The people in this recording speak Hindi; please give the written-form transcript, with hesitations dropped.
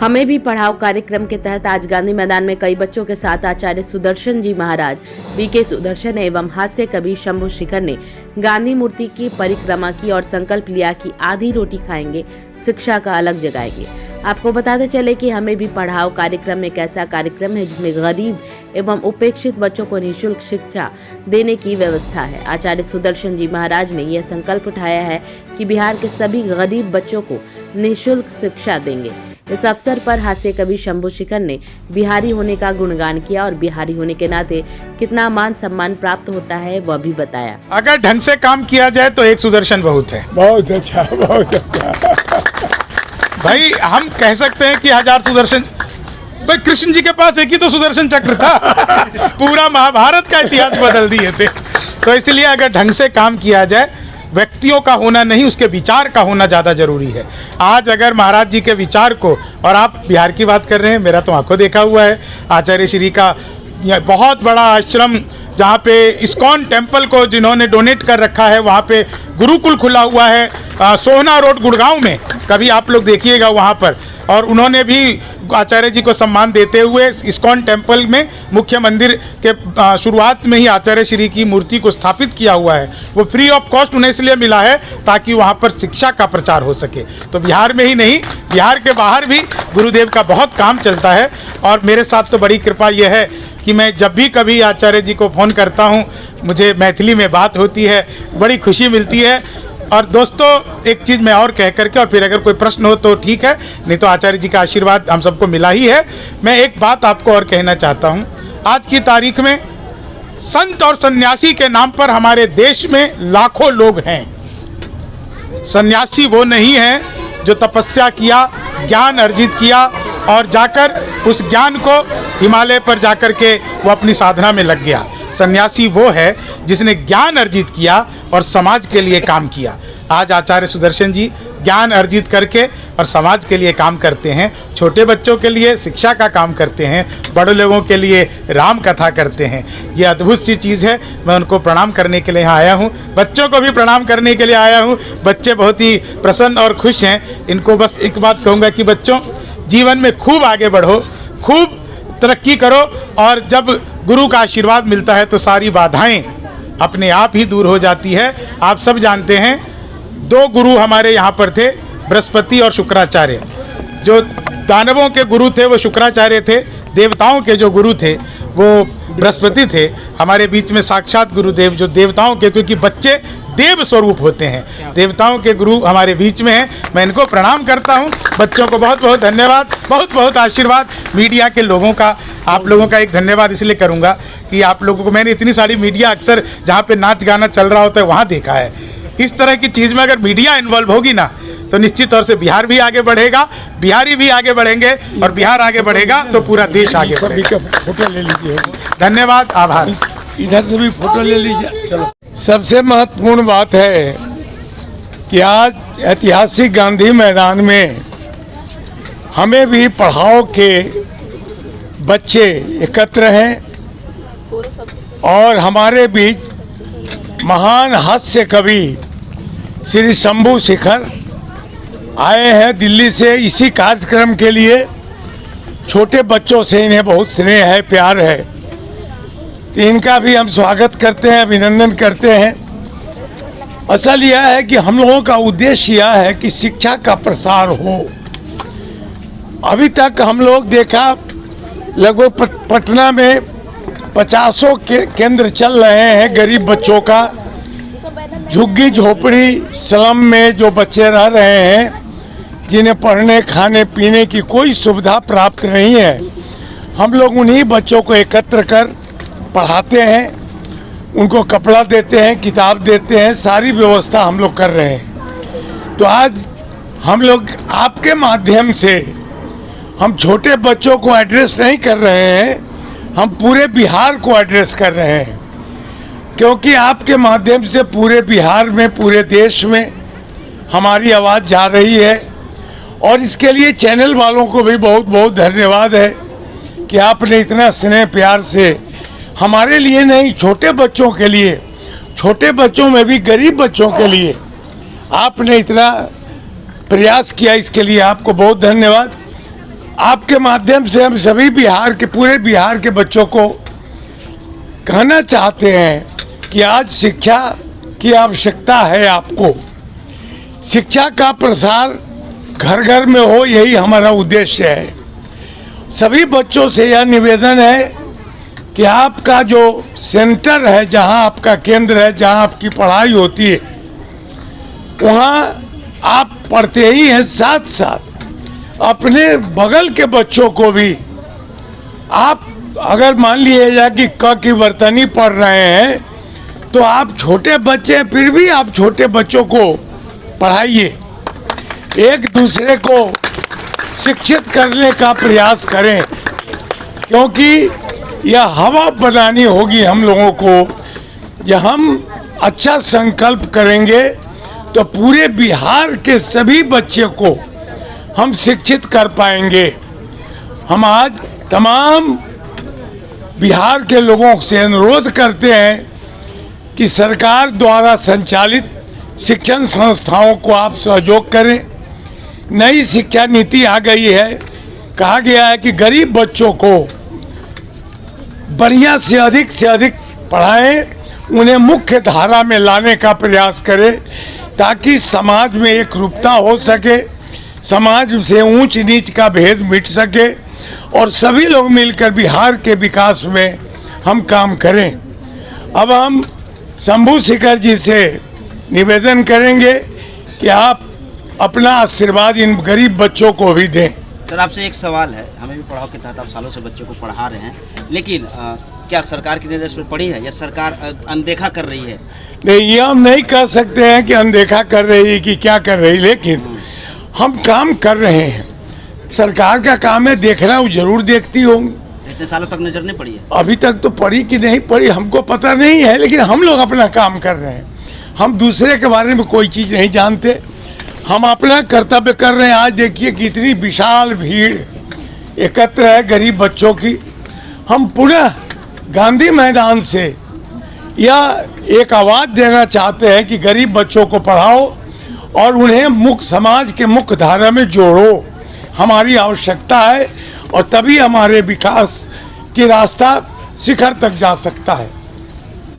हमें भी पढ़ाओ कार्यक्रम के तहत आज गांधी मैदान में कई बच्चों के साथ आचार्य सुदर्शन जी महाराज, बीके सुदर्शन एवं हास्य कवि शंभू शिखर ने गांधी मूर्ति की परिक्रमा की और संकल्प लिया कि आधी रोटी खाएंगे, शिक्षा का अलग जगाएंगे। आपको बताते चले कि हमें भी पढ़ाओ कार्यक्रम एक ऐसा कार्यक्रम है जिसमें गरीब एवं उपेक्षित बच्चों को निःशुल्क शिक्षा देने की व्यवस्था है। आचार्य सुदर्शन जी महाराज ने यह संकल्प उठाया है कि बिहार के सभी गरीब बच्चों को निःशुल्क शिक्षा देंगे। इस अवसर पर हास्य कवि शंभू शिखर ने बिहारी होने का गुणगान किया और बिहारी होने के नाते कितना मान सम्मान प्राप्त होता है वह भी बताया। अगर ढंग से काम किया जाए तो एक सुदर्शन बहुत है। बहुत अच्छा, बहुत अच्छा। भाई हम कह सकते हैं कि 1000 सुदर्शन, भाई कृष्ण जी के पास एक ही तो सुदर्शन चक्र था। पूरा महाभारत का इतिहास बदल दिए थे। तो इसलिए अगर ढंग से काम किया जाए, व्यक्तियों का होना नहीं, उसके विचार का होना ज़्यादा जरूरी है। आज अगर महाराज जी के विचार को, और आप बिहार की बात कर रहे हैं, मेरा तो आंखों देखा हुआ है आचार्य श्री का बहुत बड़ा आश्रम जहाँ पे इस्कॉन टेम्पल को जिन्होंने डोनेट कर रखा है, वहाँ पे गुरुकुल खुला हुआ है सोहना रोड गुड़गांव में, कभी आप लोग देखिएगा वहाँ पर। और उन्होंने भी आचार्य जी को सम्मान देते हुए इस्कॉन टेम्पल में मुख्य मंदिर के शुरुआत में ही आचार्य श्री की मूर्ति को स्थापित किया हुआ है। वो फ्री ऑफ कॉस्ट उन्हें इसलिए मिला है ताकि वहाँ पर शिक्षा का प्रचार हो सके। तो बिहार में ही नहीं, बिहार के बाहर भी गुरुदेव का बहुत काम चलता है। और मेरे साथ तो बड़ी कृपा यह है कि मैं जब भी कभी आचार्य जी को फ़ोन करता हूँ, मुझे मैथिली में बात होती है, बड़ी खुशी मिलती है। और दोस्तों एक चीज़ मैं और कह करके, और फिर अगर कोई प्रश्न हो तो ठीक है, नहीं तो आचार्य जी का आशीर्वाद हम सबको मिला ही है। मैं एक बात आपको और कहना चाहता हूँ। आज की तारीख में संत और सन्यासी के नाम पर हमारे देश में लाखों लोग हैं। सन्यासी वो नहीं है जो तपस्या किया, ज्ञान अर्जित किया और जाकर उस ज्ञान को हिमालय पर जाकर के वो अपनी साधना में लग गया। सन्यासी वो है जिसने ज्ञान अर्जित किया और समाज के लिए काम किया। आज आचार्य सुदर्शन जी ज्ञान अर्जित करके और समाज के लिए काम करते हैं। छोटे बच्चों के लिए शिक्षा का काम करते हैं, बड़े लोगों के लिए राम कथा करते हैं। ये अद्भुत सी चीज़ है। मैं उनको प्रणाम करने के लिए यहाँ आया हूँ, बच्चों को भी प्रणाम करने के लिए आया हूँ। बच्चे बहुत ही प्रसन्न और खुश हैं। इनको बस एक बात कहूँगा कि बच्चों, जीवन में खूब आगे बढ़ो, खूब तरक्की करो, और जब गुरु का आशीर्वाद मिलता है तो सारी बाधाएं अपने आप ही दूर हो जाती है। आप सब जानते हैं 2 गुरु हमारे यहाँ पर थे, बृहस्पति और शुक्राचार्य। जो दानवों के गुरु थे वो शुक्राचार्य थे, देवताओं के जो गुरु थे वो बृहस्पति थे। हमारे बीच में साक्षात गुरुदेव जो देवताओं के, क्योंकि बच्चे देव स्वरूप होते हैं, देवताओं के गुरु हमारे बीच में हैं। मैं इनको प्रणाम करता हूं। बच्चों को बहुत बहुत धन्यवाद, बहुत बहुत आशीर्वाद। मीडिया के लोगों का, आप लोगों का एक धन्यवाद इसलिए करूंगा कि आप लोगों को मैंने इतनी सारी मीडिया अक्सर जहां पे नाच गाना चल रहा होता है वहां देखा है। इस तरह की चीज़ में अगर मीडिया इन्वॉल्व होगी ना तो निश्चित तौर से बिहार भी आगे बढ़ेगा, बिहारी भी आगे बढ़ेंगे, और बिहार आगे बढ़ेगा तो पूरा देश आगे बढ़ेगा। फोटो ले लीजिए। धन्यवाद, आभार। इधर से भी फोटो ले लीजिए। चलो। सबसे महत्वपूर्ण बात है कि आज ऐतिहासिक गांधी मैदान में हमें भी पढ़ाओ के बच्चे एकत्र हैं और हमारे बीच महान हास्य कवि श्री शंभू शिखर आए हैं दिल्ली से इसी कार्यक्रम के लिए। छोटे बच्चों से इन्हें बहुत स्नेह है, प्यार है, तो इनका भी हम स्वागत करते हैं, अभिनंदन करते हैं। असल यह है कि हम लोगों का उद्देश्य यह है कि शिक्षा का प्रसार हो। अभी तक हम लोग देखा लगभग पटना में 50 केंद्र चल रहे हैं गरीब बच्चों का। झुग्गी झोपड़ी स्लम में जो बच्चे रह रहे हैं, जिन्हें पढ़ने खाने पीने की कोई सुविधा प्राप्त नहीं है, हम लोग उन्हीं बच्चों को एकत्र कर पढ़ाते हैं, उनको कपड़ा देते हैं, किताब देते हैं, सारी व्यवस्था हम लोग कर रहे हैं। तो आज हम लोग आपके माध्यम से हम छोटे बच्चों को एड्रेस नहीं कर रहे हैं, हम पूरे बिहार को एड्रेस कर रहे हैं, क्योंकि आपके माध्यम से पूरे बिहार में, पूरे देश में हमारी आवाज़ जा रही है। और इसके लिए चैनल वालों को भी बहुत बहुत धन्यवाद है कि आपने इतना स्नेह प्यार से हमारे लिए नहीं, छोटे बच्चों के लिए, छोटे बच्चों में भी गरीब बच्चों के लिए आपने इतना प्रयास किया। इसके लिए आपको बहुत धन्यवाद। आपके माध्यम से हम सभी बिहार के, पूरे बिहार के बच्चों को कहना चाहते हैं कि आज शिक्षा की आवश्यकता है। आपको शिक्षा का प्रसार घर घर में हो, यही हमारा उद्देश्य है। सभी बच्चों से यह निवेदन है कि आपका जो सेंटर है, जहां आपका केंद्र है, जहां आपकी पढ़ाई होती है, वहां आप पढ़ते ही हैं, साथ साथ अपने बगल के बच्चों को भी आप, अगर मान लीजिए कि क की वर्तनी पढ़ रहे हैं तो आप छोटे बच्चे हैं, फिर भी आप छोटे बच्चों को पढ़ाइए, एक दूसरे को शिक्षित करने का प्रयास करें, क्योंकि यह हवा बनानी होगी हम लोगों को। जब हम अच्छा संकल्प करेंगे तो पूरे बिहार के सभी बच्चे को हम शिक्षित कर पाएंगे। हम आज तमाम बिहार के लोगों से अनुरोध करते हैं कि सरकार द्वारा संचालित शिक्षण संस्थाओं को आप सहयोग करें। नई शिक्षा नीति आ गई है, कहा गया है कि गरीब बच्चों को बढ़िया से अधिक पढ़ाएं, उन्हें मुख्य धारा में लाने का प्रयास करें, ताकि समाज में एकरूपता हो सके, समाज से ऊंच नीच का भेद मिट सके और सभी लोग मिलकर बिहार के विकास में हम काम करें। अब हम शंभू शिखर जी से निवेदन करेंगे कि आप अपना आशीर्वाद इन गरीब बच्चों को भी दें। सर, आपसे एक सवाल है। हमें भी पढ़ाओ के तहत आप सालों से बच्चों को पढ़ा रहे हैं, लेकिन क्या सरकार की निर्देश पर पढ़ी है या सरकार अनदेखा कर रही है? नहीं, ये हम नहीं कह सकते हैं कि अनदेखा कर रही है कि क्या कर रही, लेकिन हम काम कर रहे हैं। सरकार का काम है देखना, वो जरूर देखती होंगी। इतने सालों तक नजर नहीं पड़ी है? अभी तक तो पड़ी कि नहीं पड़ी हमको पता नहीं है, लेकिन हम लोग अपना काम कर रहे हैं। हम दूसरे के बारे में कोई चीज़ नहीं जानते, हम अपना कर्तव्य कर रहे हैं। आज देखिए कितनी विशाल भीड़ एकत्र है गरीब बच्चों की। हम पुनः गांधी मैदान से यह एक आवाज़ देना चाहते हैं कि गरीब बच्चों को पढ़ाओ और उन्हें समाज के मुख्य धारा में जोड़ो। हमारी आवश्यकता है और तभी हमारे विकास की रास्ता शिखर तक जा सकता है।